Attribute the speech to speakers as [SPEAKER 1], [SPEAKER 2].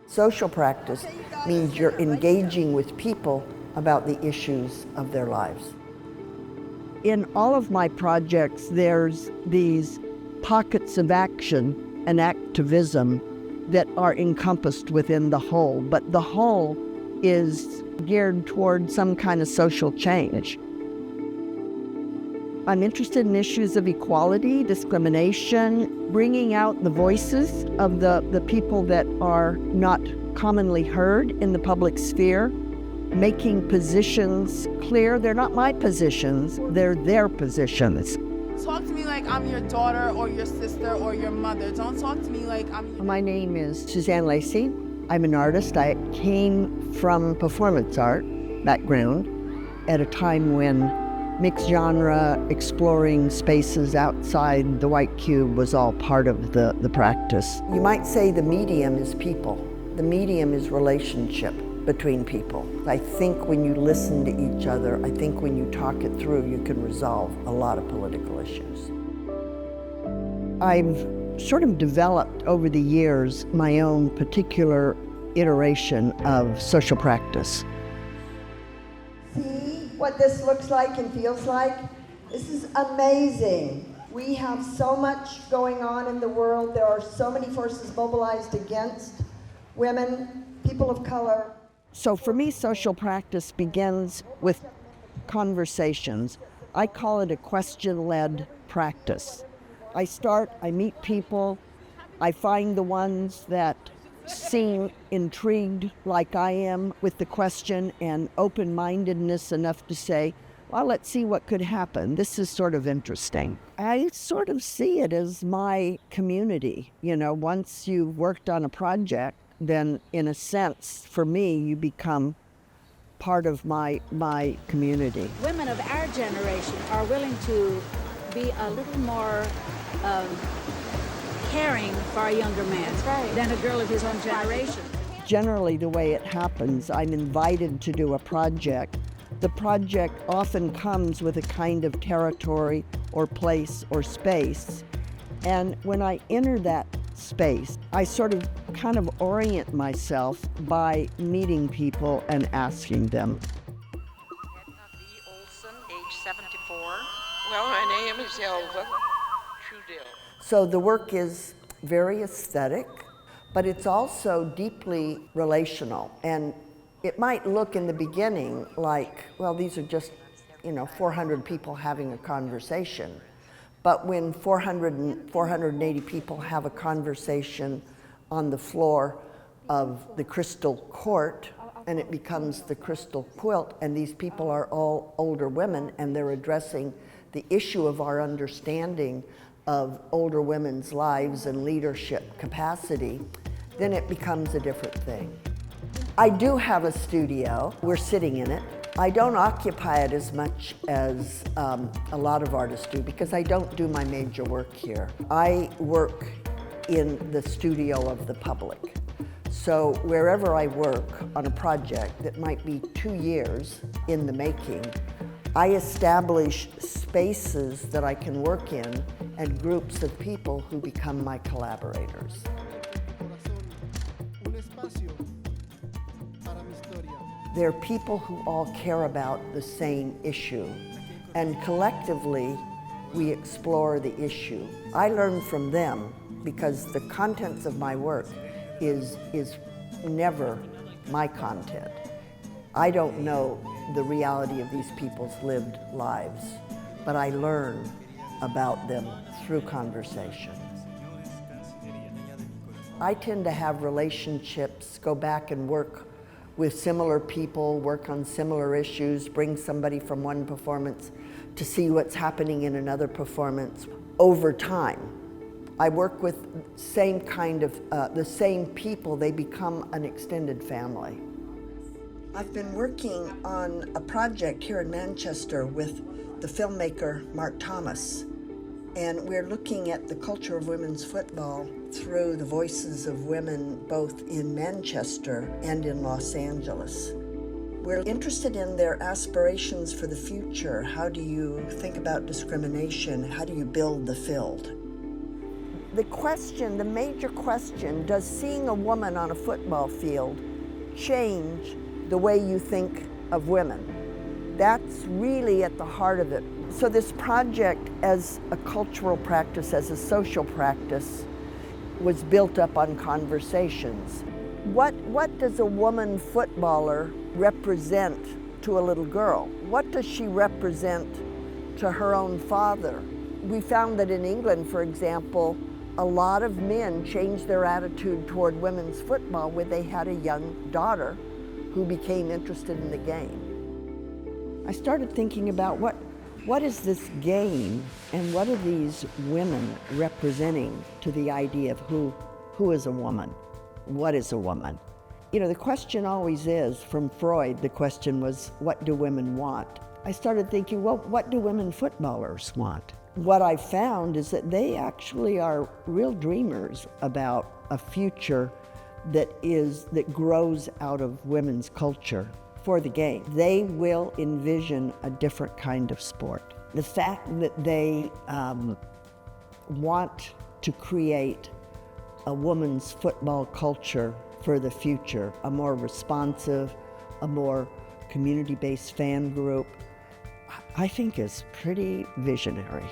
[SPEAKER 1] Social practice means you're engaging with people about the issues of their lives. In all of my projects, there's these pockets of action and activism that are encompassed within the whole, but the whole is geared toward some kind of social change. I'm interested in issues of equality, discrimination, bringing out the voices of the people that are not commonly heard in the public sphere, making positions clear. They're not my positions, they're their positions.
[SPEAKER 2] Talk to me like I'm your daughter or your sister or your mother. Don't talk to me like I'm your...
[SPEAKER 1] My name is Suzanne Lacy. I'm an artist. I came from performance art background at a time when mixed genre, exploring spaces outside the white cube was all part of the practice. You might say the medium is people. The medium is relationship between people. I think when you listen to each other, I think when you talk it through, you can resolve a lot of political issues. I've sort of developed over the years my own particular iteration of social practice.
[SPEAKER 3] See what this looks like and feels like? This is amazing. We have so much going on in the world. There are so many forces mobilized against women, people of color.
[SPEAKER 1] So for me, social practice begins with conversations. I call it a question-led practice. I meet people, I find the ones that seem intrigued like I am with the question and open-mindedness enough to say, well, let's see what could happen. This is sort of interesting. I sort of see it as my community. You know, once you've worked on a project, then in a sense, for me, you become part of my community.
[SPEAKER 4] Women of our generation are willing to be a little more caring for a younger man than a girl of his own generation.
[SPEAKER 1] Generally, the way it happens, I'm invited to do a project. The project often comes with a kind of territory or place or space. And when I enter that space, I sort of kind of orient myself by meeting people and asking them.
[SPEAKER 5] Edna Olson, age 74. Well, my name is Elva Trudell.
[SPEAKER 1] So the work is very aesthetic, but it's also deeply relational. And it might look in the beginning like, well, these are just, 400 people having a conversation. But when 480 people have a conversation on the floor of the Crystal Court, and it becomes the Crystal Quilt, and these people are all older women, and they're addressing the issue of our understanding of older women's lives and leadership capacity, then it becomes a different thing. I do have a studio. We're sitting in it. I don't occupy it as much as a lot of artists do because I don't do my major work here. I work in the studio of the public. So wherever I work on a project that might be 2 years in the making, I establish spaces that I can work in and groups of people who become my collaborators. They're people who all care about the same issue, and collectively we explore the issue. I learn from them because the contents of my work is never my content. I don't know the reality of these people's lived lives, but I learn about them through conversation. I tend to have relationships, go back and work with similar people, work on similar issues, bring somebody from one performance to see what's happening in another performance over time. I work with the same people, they become an extended family. I've been working on a project here in Manchester with the filmmaker Mark Thomas, and we're looking at the culture of women's football through the voices of women both in Manchester and in Los Angeles. We're interested in their aspirations for the future. How do you think about discrimination? How do you build the field? The major question, does seeing a woman on a football field change the way you think of women? That's really at the heart of it. So this project, as a cultural practice, as a social practice, was built up on conversations. What does a woman footballer represent to a little girl? What does she represent to her own father? We found that in England, for example, a lot of men changed their attitude toward women's football when they had a young daughter who became interested in the game. I started thinking about what is this game and what are these women representing to the idea of who is a woman? What is a woman? You know, the question always is, from Freud, the question was, what do women want? I started thinking, well, what do women footballers want? What I found is that they actually are real dreamers about a future that grows out of women's culture for the game. They will envision a different kind of sport. The fact that they want to create a women's football culture for the future, a more responsive, a more community-based fan group, I think is pretty visionary.